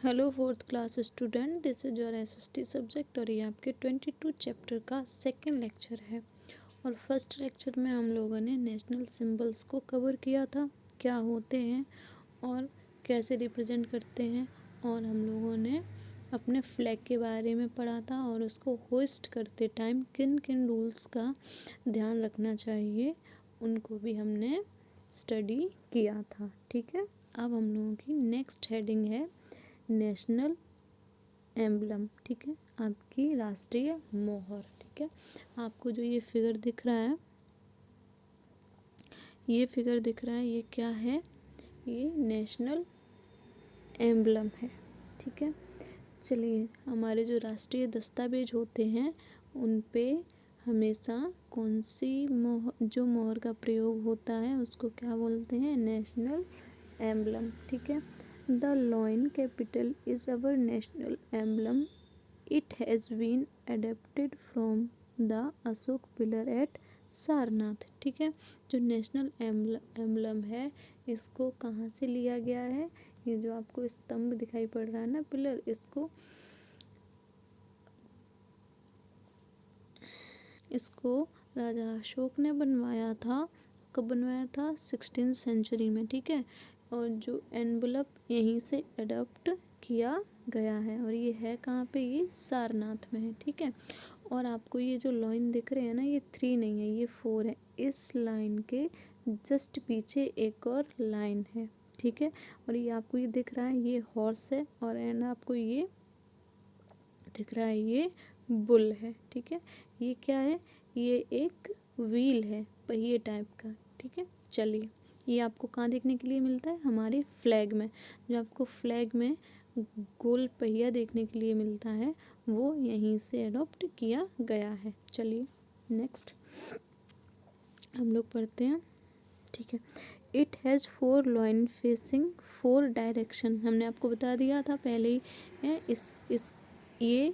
Hello fourth class student, this is your SST subject और ये आपके 22 चैप्टर का सेकंड लेक्चर है। और फर्स्ट लेक्चर में हम लोगों ने नेशनल सिंबल्स को कवर किया था, क्या होते हैं और कैसे रिप्रेजेंट करते हैं। और हम लोगों ने अपने फ्लैग के बारे में पढ़ा था और उसको होस्ट करते टाइम किन किन रूल्स का ध्यान रखना चाहिए उनको भी हमने स्टडी किया था। ठीक है, अब हम लोगों की नेक्स्ट हेडिंग है नेशनल एम्बलम। ठीक है, आपकी राष्ट्रीय मोहर। ठीक है, आपको जो ये फिगर दिख रहा है, ये क्या है? ये नेशनल एम्बलम है। ठीक है, चलिए, हमारे जो राष्ट्रीय दस्तावेज होते हैं उन पे हमेशा कौन सी मोहर का प्रयोग होता है उसको क्या बोलते हैं? National emblem. ठीक है, the lion capital is our national emblem. It has been adapted from the Ashoka pillar at Sarnath. ठीक है, जो नेशनल एम्बलम है इसको कहाँ से लिया गया है? ये जो आपको स्तंभ दिखाई पड़ रहा है ना, पिलर, इसको राजा अशोक ने बनवाया था। कब बनवाया था? 16वीं सेंचुरी में। ठीक है, और जो एनवलप यहीं से अडॉप्ट किया गया है और ये है कहाँ पे? ये सारनाथ में है। ठीक है, और आपको ये जो लाइन दिख रहे हैं ना, ये 3 नहीं है, ये 4 है। इस लाइन के जस्ट पीछे एक और लाइन है। ठीक है, और ये आपको ये दिख रहा है, ये हॉर्स है और एंड आपको ये दिख रहा है, ये बुल है। ठीक है, ये क्या है? ये एक व्हील है, पहिए टाइप का। ठीक है, चलिए, ये आपको कहाँ देखने के लिए मिलता है? हमारे फ्लैग में। जो आपको फ्लैग में गोल पहिया देखने के लिए मिलता है वो यहीं से अडॉप्ट किया गया है। चलिए नेक्स्ट हम लोग पढ़ते हैं। ठीक है, it has 4 lion facing 4 direction. हमने आपको बता दिया था पहले ही है। ये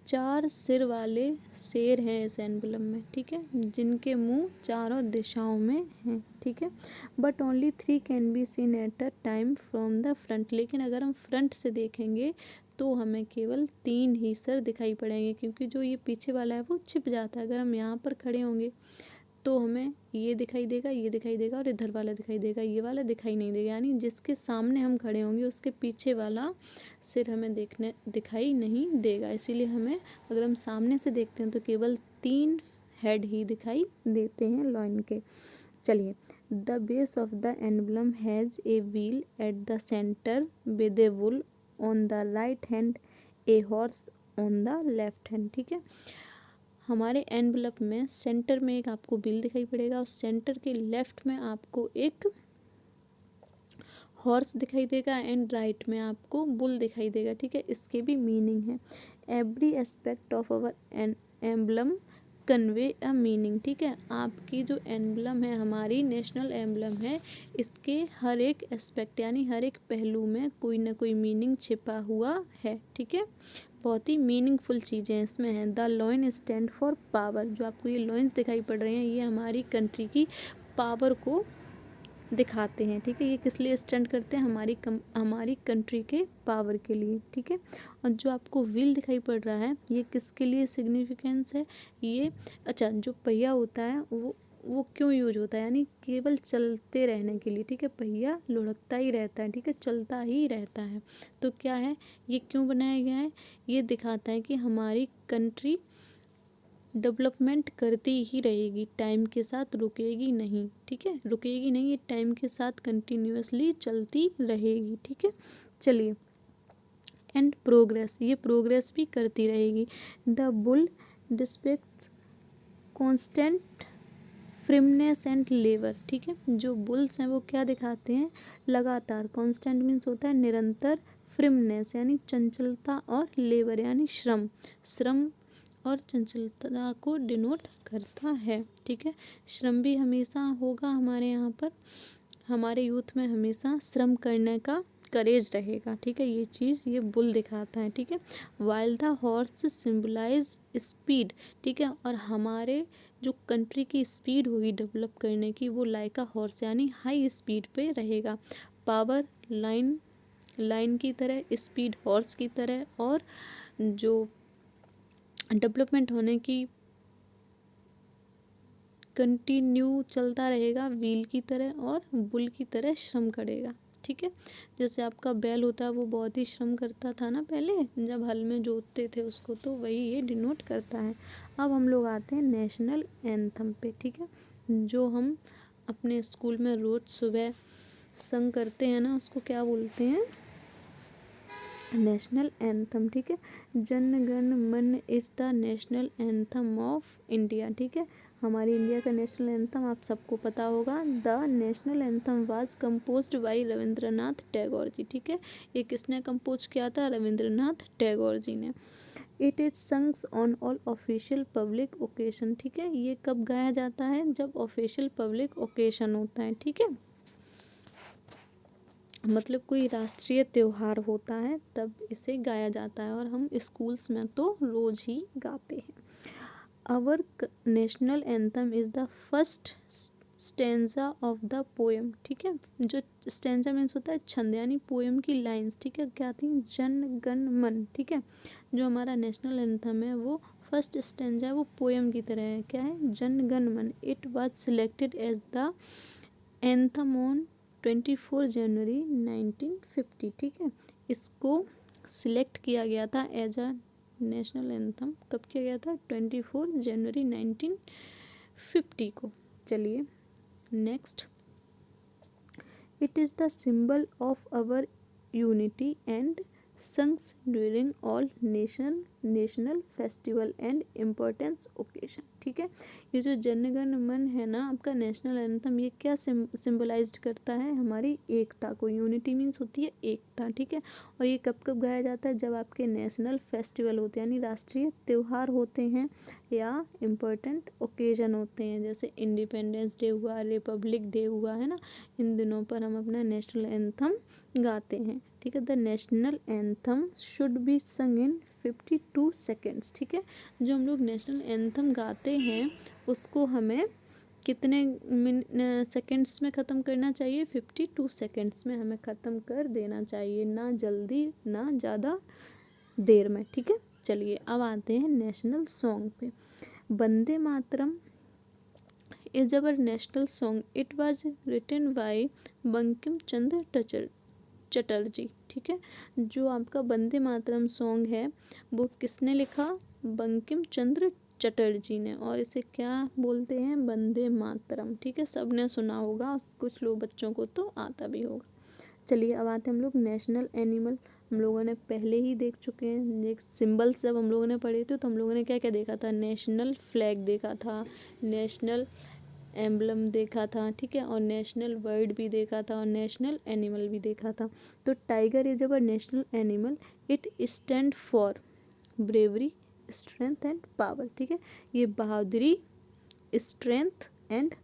4 सिर वाले शेर हैं इस एम्बलम में। ठीक है, जिनके मुंह चारों दिशाओं में हैं। ठीक है, but only 3 can be seen at a time from the front. लेकिन अगर हम फ्रंट से देखेंगे तो हमें केवल 3 ही सर दिखाई पड़ेंगे, क्योंकि जो ये पीछे वाला है वो छिप जाता है। अगर हम यहाँ पर खड़े होंगे तो हमें ये दिखाई देगा, ये दिखाई देगा और इधर वाला दिखाई देगा, ये वाला दिखाई नहीं देगा। यानी जिसके सामने हम खड़े होंगे उसके पीछे वाला सिर हमें दिखाई नहीं देगा। इसीलिए हमें, अगर हम सामने से देखते हैं तो केवल 3 हेड ही दिखाई देते हैं लॉइन के। चलिए, the base of the emblem has a wheel at the centre with A bull on the right hand, a horse on the left hand. ठीक है, हमारे एनवलप में सेंटर में एक आपको व्हील दिखाई पड़ेगा और सेंटर के लेफ्ट में आपको एक हॉर्स दिखाई देगा एंड राइट में आपको बुल दिखाई देगा। ठीक है, इसके भी मीनिंग है। Every aspect of our emblem convey a meaning. ठीक है, आपकी जो एम्बलम है, हमारी नेशनल एम्बलम है, इसके हर एक एस्पेक्ट यानी हर एक पहलू में कोई ना कोई मीनिंग छिपा हुआ है। ठीक है, बहुत ही मीनिंगफुल चीज़ें इसमें हैं। The lion stand for power. जो आपको ये लॉइन्स दिखाई पड़ रहे हैं ये हमारी कंट्री की पावर को दिखाते हैं। ठीक है, ये किस लिए स्टैंड करते हैं? हमारी कंट्री के पावर के लिए। ठीक है, और जो आपको व्हील दिखाई पड़ रहा है ये किसके लिए सिग्निफिकेंस है? ये अच्छा, जो पहिया होता है वो क्यों यूज होता है? यानी केवल चलते रहने के लिए। ठीक है, पहिया लुढ़कता ही रहता है, ठीक है, चलता ही रहता है। तो क्या है, ये क्यों बनाया गया है? ये दिखाता है कि हमारी कंट्री डेवलपमेंट करती ही रहेगी, टाइम के साथ रुकेगी नहीं। ठीक है, रुकेगी नहीं, ये टाइम के साथ कंटिन्यूअसली चलती रहेगी। ठीक है, चलिए, एंड प्रोग्रेस, ये प्रोग्रेस भी करती रहेगी। The bull depicts constant firmness and labour. ठीक है, जो बुल्स हैं वो क्या दिखाते हैं? लगातार। कॉन्स्टेंट मीन्स होता है निरंतर, फ्रिमनेस यानी चंचलता और लेबर यानी श्रम और चंचलता को डिनोट करता है। ठीक है, श्रम भी हमेशा होगा हमारे यहाँ पर, हमारे यूथ में हमेशा श्रम करने का करेज रहेगा। ठीक है, ये चीज़ ये बुल दिखाता है। ठीक है, while the horse symbolize speed. ठीक है, और हमारे जो कंट्री की स्पीड होगी डेवलप करने की वो लाइक अ हॉर्स यानी हाई स्पीड पे रहेगा। पावर लाइन की तरह, स्पीड हॉर्स की तरह, और जो डेवलपमेंट होने की कंटिन्यू चलता रहेगा व्हील की तरह, और बुल की तरह श्रम करेगा। ठीक है, जैसे आपका बैल होता है वो बहुत ही श्रम करता था ना पहले, जब हल में जोतते थे उसको, तो वही ये डिनोट करता है। अब हम लोग आते हैं नेशनल एंथम पे। ठीक है, जो हम अपने स्कूल में रोज सुबह संग करते हैं ना, उसको क्या बोलते हैं? National anthem. ठीक है, जन गण मन is the national anthem of India. ठीक है, हमारी इंडिया का नेशनल एंथम आप सबको पता होगा। The national anthem was composed by Rabindranath Tagore ji. ठीक है, ये किसने कंपोज किया था? रविंद्रनाथ टैगोर जी ने। It is संग्स on all official public occasion. ठीक है, ये कब गाया जाता है? जब ऑफिशियल पब्लिक ओकेजन होता है। ठीक है, मतलब कोई राष्ट्रीय त्योहार होता है तब इसे गाया जाता है, और हम स्कूल्स में तो रोज ही गाते हैं। Our national anthem is the first stanza of the poem. ठीक है, जो स्टेंजा मीन्स होता है छंद, यानी पोएम की लाइंस। ठीक है, क्या थी? जन गण मन। ठीक है, जो हमारा नेशनल एंथम है वो फर्स्ट स्टेंजा है, वो पोएम की तरह है। क्या है? Jana Gana Mana. It was selected as the anthem on 24 January 1950। ठीक है, इसको सिलेक्ट किया गया था एज अ नेशनल एंथम। कब किया गया था? 24 जनवरी 1950 को। चलिए next, it is the symbol of our unity and songs during all national festival and importance occasion. ठीक है, ये जो जन गण मन है ना आपका नेशनल एंथम, ये क्या सिंबलाइज्ड करता है? हमारी एकता को। यूनिटी मीन्स होती है एकता। ठीक है, और ये कब कब गाया जाता है? जब आपके नेशनल फेस्टिवल होते हैं, यानी राष्ट्रीय त्यौहार होते हैं, या इम्पोर्टेंट ओकेजन होते हैं, जैसे इंडिपेंडेंस डे हुआ, रिपब्लिक डे हुआ, है ना। इन दिनों पर हम अपना नेशनल एंथम गाते हैं। ठीक है, the national anthem should be संग इन 52 सेकेंड्स। ठीक है, जो हम लोग नेशनल एंथम गाते हैं उसको हमें कितने सेकेंड्स में ख़त्म करना चाहिए? 52 सेकेंड्स में हमें ख़त्म कर देना चाहिए, ना जल्दी ना ज़्यादा देर में। ठीक है, चलिए अब आते हैं नेशनल सॉन्ग पे। Vande Mataram is our national song. It was written by Bankim Chandra Chatterjee. ठीक है, जो आपका वंदे मातरम सॉन्ग है वो किसने लिखा? बंकिम चंद्र चटर्जी ने, और इसे क्या बोलते हैं? वंदे मातरम। ठीक है, सबने सुना होगा, कुछ लोग बच्चों को तो आता भी होगा। चलिए अब आते हैं हम लोग नेशनल एनिमल। हम लोगों ने पहले ही देख चुके हैं, एक सिंबल्स जब हम लोगों ने पढ़े थे तो हम लोगों ने क्या क्या देखा था? नेशनल फ्लैग देखा था, नेशनल एम्बलम देखा था। ठीक है, और नेशनल बर्ड भी देखा था, और नेशनल एनिमल भी देखा था। तो tiger is our national animal. It stand for bravery, strength and power. ठीक है, ये बहादुरी, स्ट्रेंथ एंड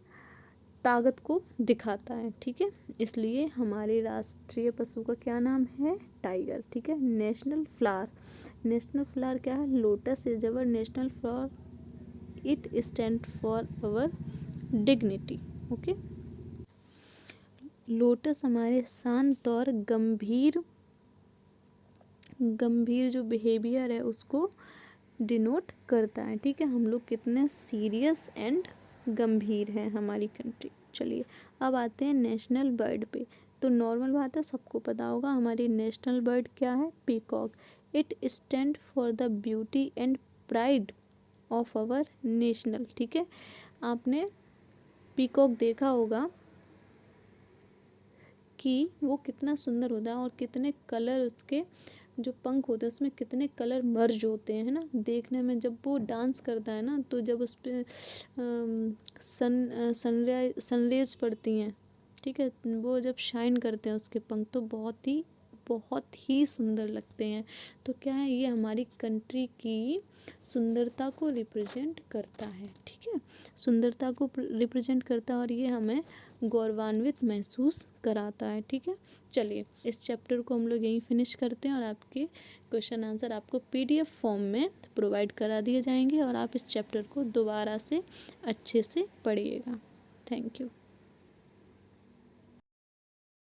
ताकत को दिखाता है। ठीक है, इसलिए हमारे राष्ट्रीय पशु का क्या नाम है? टाइगर। ठीक है, नेशनल फ्लावर क्या है? Lotus is our national flower. It stand for our dignity. Okay, lotus हमारे शांत और गंभीर जो बिहेवियर है उसको डिनोट करता है। ठीक है, हम लोग कितने सीरियस एंड गंभीर हैं हमारी कंट्री। चलिए अब आते हैं नेशनल बर्ड पे। तो नॉर्मल बात है, सबको पता होगा हमारी नेशनल बर्ड क्या है? Peacock. It stand for the beauty and pride of our national. ठीक है, आपने पीकॉक देखा होगा कि वो कितना सुंदर होता है, और कितने कलर उसके जो पंख होते हैं उसमें कितने कलर मर्ज होते हैं, है ना। देखने में जब वो डांस करता है ना, तो जब उस पर सनरेज पड़ती हैं, ठीक है, वो जब शाइन करते हैं उसके पंख, तो बहुत ही सुंदर लगते हैं। तो क्या है, ये हमारी कंट्री की सुंदरता को रिप्रेजेंट करता है। ठीक है, सुंदरता को रिप्रेजेंट करता है, और ये हमें गौरवान्वित महसूस कराता है। ठीक है, चलिए इस चैप्टर को हम लोग यहीं फिनिश करते हैं, और आपके क्वेश्चन आंसर आपको PDF फॉर्म में प्रोवाइड करा दिए जाएंगे, और आप इस चैप्टर को दोबारा से अच्छे से पढ़िएगा। Thank you.